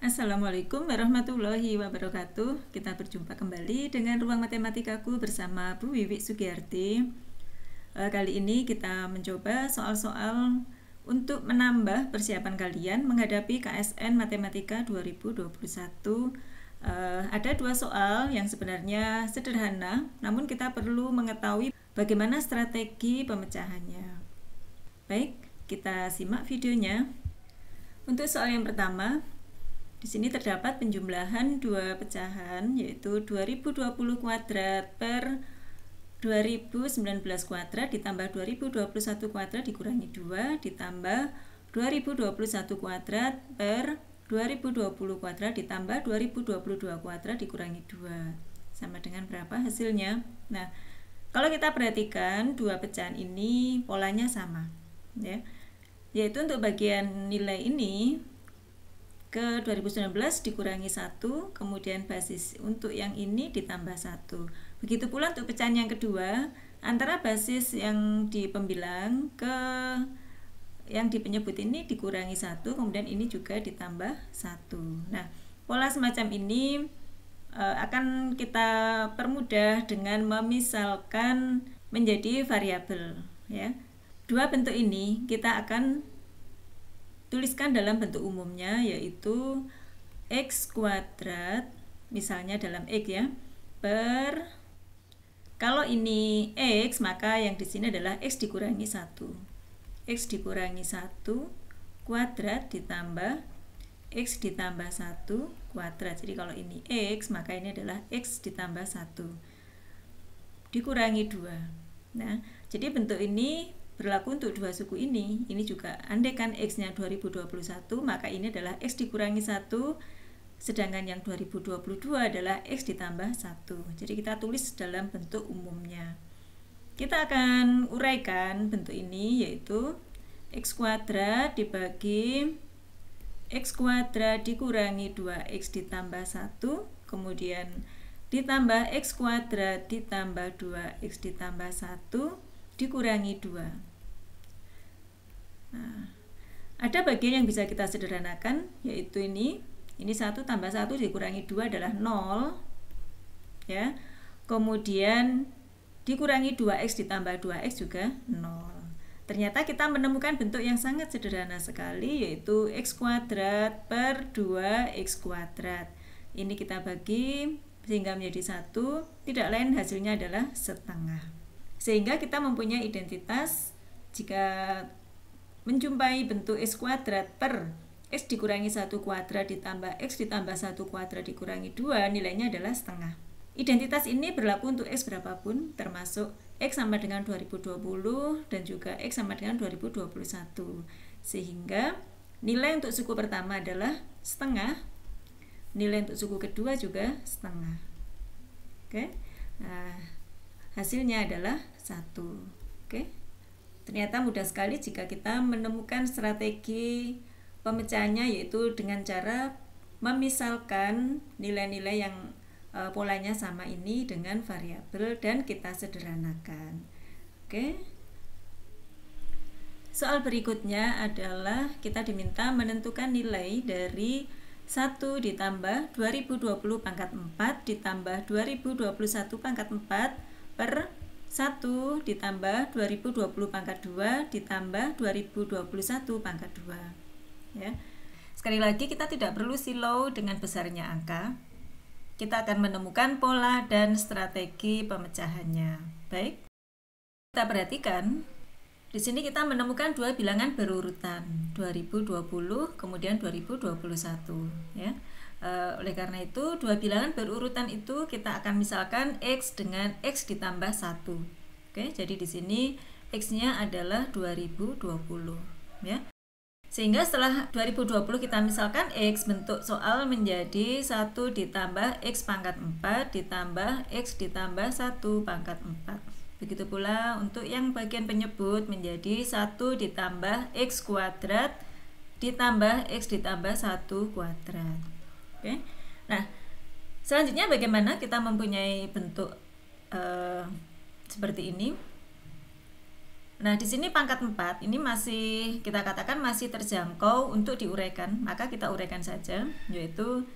Assalamualaikum warahmatullahi wabarakatuh. Kita berjumpa kembali dengan Ruang Matematikaku bersama Bu Wiwi Sugiyarti. Kali ini kita mencoba soal-soal untuk menambah persiapan kalian menghadapi KSN Matematika 2021. Ada dua soal yang sebenarnya sederhana, namun kita perlu mengetahui bagaimana strategi pemecahannya. Baik, kita simak videonya. Untuk soal yang pertama, di sini terdapat penjumlahan dua pecahan, yaitu 2020 kuadrat per 2019 kuadrat ditambah 2021 kuadrat dikurangi 2 ditambah 2021 kuadrat per 2020 kuadrat ditambah 2022 kuadrat dikurangi 2. Sama dengan berapa hasilnya? Nah, kalau kita perhatikan dua pecahan ini polanya sama, ya. Yaitu untuk bagian nilai ini ke 2019 dikurangi 1, kemudian basis untuk yang ini ditambah 1. Begitu pula untuk pecahan yang kedua, antara basis yang di pembilang ke yang di penyebut ini dikurangi 1, kemudian ini juga ditambah 1. Nah, pola semacam ini akan kita permudah dengan memisalkan menjadi variabel, ya. Dua bentuk ini kita akan tuliskan dalam bentuk umumnya, yaitu x kuadrat, misalnya dalam x, ya, per, kalau ini x maka yang di sini adalah x dikurangi 1. X dikurangi 1 kuadrat ditambah x ditambah 1 kuadrat. Jadi kalau ini x maka ini adalah x ditambah 1 dikurangi 2. Nah, jadi bentuk ini berlaku untuk dua suku ini juga andaikan x-nya 2021 maka ini adalah x dikurangi 1, sedangkan yang 2022 adalah x ditambah 1. Jadi kita tulis dalam bentuk umumnya. Kita akan uraikan bentuk ini, yaitu x kuadrat dibagi x kuadrat dikurangi 2x ditambah 1, kemudian ditambah x kuadrat ditambah 2x ditambah 1 dikurangi 2. Nah, ada bagian yang bisa kita sederhanakan, yaitu ini 1 tambah 1 dikurangi 2 adalah 0, ya. Kemudian dikurangi 2x ditambah 2x juga 0. Ternyata kita menemukan bentuk yang sangat sederhana sekali, yaitu x kuadrat per 2x kuadrat. Ini kita bagi sehingga menjadi 1, tidak lain hasilnya adalah setengah. Sehingga kita mempunyai identitas jika menjumpai bentuk x kuadrat per x dikurangi 1 kuadrat ditambah x ditambah 1 kuadrat dikurangi 2, nilainya adalah setengah. Identitas ini berlaku untuk x berapapun, termasuk x sama dengan 2020 dan juga x sama dengan 2021. Sehingga nilai untuk suku pertama adalah setengah, nilai untuk suku kedua juga setengah. Oke. Nah, hasilnya adalah 1. Oke. Ternyata mudah sekali jika kita menemukan strategi pemecahannya, yaitu dengan cara memisalkan nilai-nilai yang polanya sama ini dengan variabel dan kita sederhanakan. Oke. Soal berikutnya adalah kita diminta menentukan nilai dari 1 ditambah 2020 pangkat 4 ditambah 2021 pangkat 4 per 1 ditambah 2020 pangkat 2 ditambah 2021 pangkat 2, ya. Sekali lagi kita tidak perlu silau dengan besarnya angka. Kita akan menemukan pola dan strategi pemecahannya. Baik. Kita perhatikan di sini kita menemukan dua bilangan berurutan, 2020 kemudian 2021, ya. Oleh karena itu dua bilangan berurutan itu kita akan misalkan x dengan x ditambah 1. Oke, jadi di sini x-nya adalah 2020, ya. Sehingga setelah 2020 kita misalkan x, bentuk soal menjadi 1 ditambah x pangkat 4 ditambah x ditambah 1 pangkat 4. Begitu pula untuk yang bagian penyebut menjadi 1 ditambah x kuadrat ditambah x ditambah 1 kuadrat. Oke. Nah, selanjutnya bagaimana kita mempunyai bentuk seperti ini? Nah, di sini pangkat 4 ini masih kita katakan masih terjangkau untuk diuraikan, maka kita uraikan saja, yaitu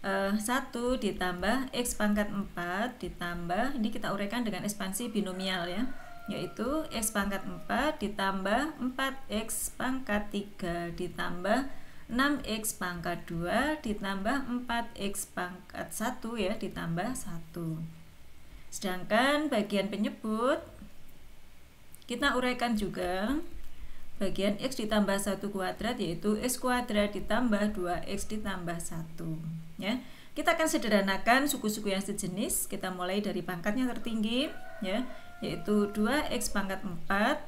1 ditambah X pangkat 4 ditambah, ini kita uraikan dengan ekspansi binomial ya, yaitu X pangkat 4 ditambah 4X pangkat 3 ditambah 6X pangkat 2 ditambah 4X pangkat 1 ya, ditambah 1. Sedangkan bagian penyebut kita uraikan juga bagian X ditambah 1 kuadrat, yaitu X kuadrat ditambah 2X ditambah 1 ya. Kita akan sederhanakan suku-suku yang sejenis. Kita mulai dari pangkatnya tertinggi ya, yaitu 2X pangkat 4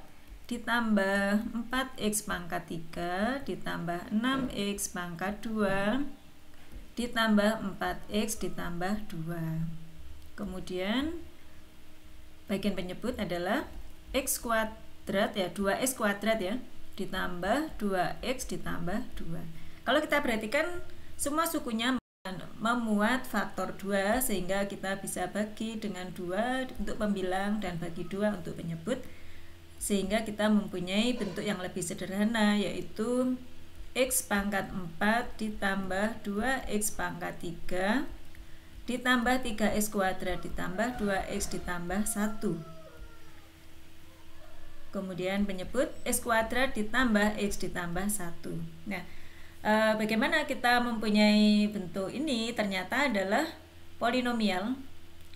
ditambah 4X pangkat 3 ditambah 6X pangkat 2 ditambah 4X ditambah 2. Kemudian bagian penyebut adalah X kuadrat ya, 2X kuadrat ya, ditambah 2X ditambah 2. Kalau kita perhatikan semua sukunya memuat faktor 2, sehingga kita bisa bagi dengan 2 untuk pembilang dan bagi 2 untuk penyebut, sehingga kita mempunyai bentuk yang lebih sederhana, yaitu X pangkat 4 ditambah 2X pangkat 3 ditambah 3X kuadrat ditambah 2X ditambah 1. Kemudian penyebut X kuadrat ditambah X ditambah 1. Nah, bagaimana kita mempunyai bentuk ini? Ternyata adalah polinomial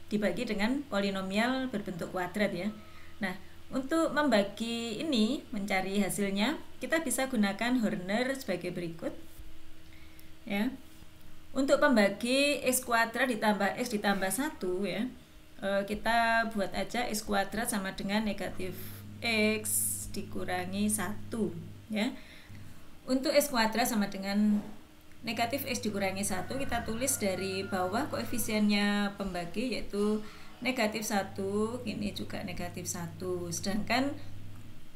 dibagi dengan polinomial berbentuk kuadrat ya. Nah, untuk membagi ini, mencari hasilnya, kita bisa gunakan Horner sebagai berikut ya. Untuk pembagi X kuadrat ditambah X ditambah 1 ya, kita buat aja X kuadrat sama dengan negatif X dikurangi 1 ya. Untuk X kuadrat sama dengan negatif X dikurangi 1, kita tulis dari bawah koefisiennya pembagi, yaitu negatif 1, ini juga negatif 1. Sedangkan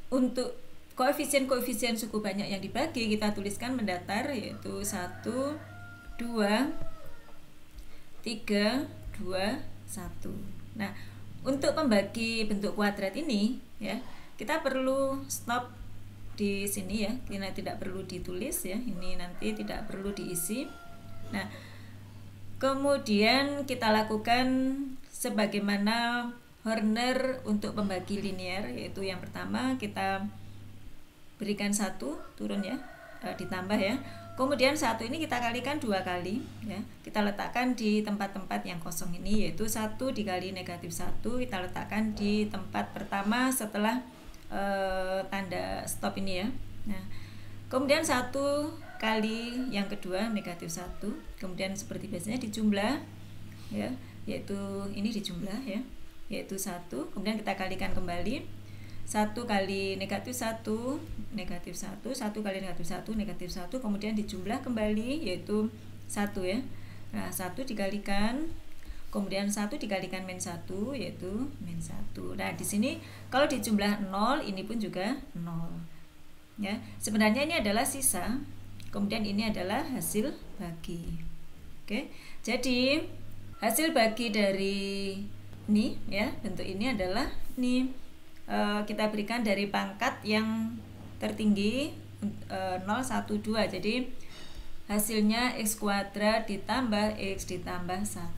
untuk koefisien-koefisien suku banyak yang dibagi, kita tuliskan mendatar, yaitu 1, 2, 3, 2, 1. Nah, untuk pembagi bentuk kuadrat ini ya, kita perlu stop di sini ya, ini tidak perlu ditulis ya, ini nanti tidak perlu diisi. Nah, kemudian kita lakukan sebagaimana Horner untuk pembagi linear, yaitu yang pertama kita berikan 1 turun ya, ditambah ya. Kemudian 1 ini kita kalikan 2 kali ya. Kita letakkan di tempat-tempat yang kosong ini, yaitu 1 dikali negatif 1 kita letakkan di tempat pertama setelah tanda stop ini ya. Nah, kemudian 1 kali yang kedua negatif 1, kemudian seperti biasanya dijumlah ya, yaitu ini dijumlah ya, yaitu 1, kemudian kita kalikan kembali 1 kali negatif 1 negatif 1, 1 kali negatif 1 negatif 1, kemudian dijumlah kembali yaitu 1 ya. Nah, 1 dikalikan, kemudian 1 dikalikan min 1 yaitu min 1. Nah, di sini kalau dijumlah 0, ini pun juga 0 ya. Sebenarnya ini adalah sisa, kemudian ini adalah hasil bagi. Oke, jadi hasil bagi dari ini ya, bentuk ini adalah ini, kita berikan dari pangkat yang tertinggi 0, 1, 2. Jadi hasilnya X kuadrat ditambah X ditambah 1.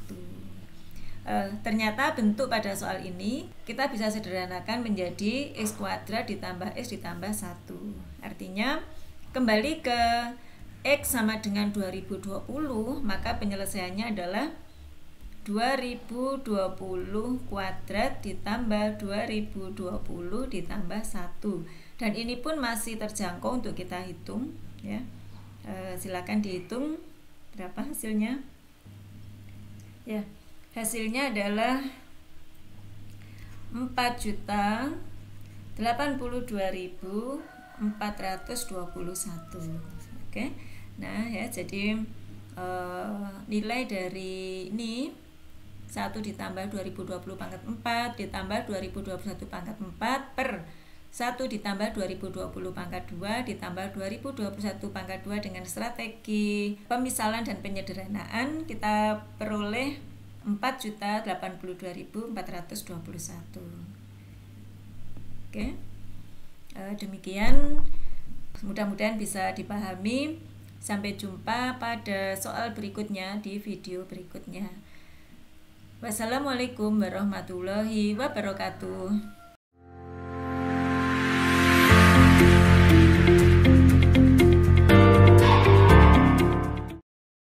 Ternyata bentuk pada soal ini kita bisa sederhanakan menjadi X kuadrat ditambah X ditambah 1. Artinya kembali ke X sama dengan 2020, maka penyelesaiannya adalah 2020 kuadrat ditambah 2020 ditambah 1. Dan ini pun masih terjangkau untuk kita hitung ya. Silakan dihitung berapa hasilnya ya. Hasilnya adalah 4.082.421. Oke. Nah ya, jadi nilai dari ini 1 ditambah 2020 pangkat 4 ditambah 2021 pangkat 4 per 1 ditambah 2020 pangkat 2 ditambah 2021 pangkat 2 dengan strategi pemisalan dan penyederhanaan, kita peroleh 4.082.421. Oke. Demikian, mudah-mudahan bisa dipahami. Sampai jumpa pada soal berikutnya di video berikutnya. Wassalamualaikum warahmatullahi wabarakatuh.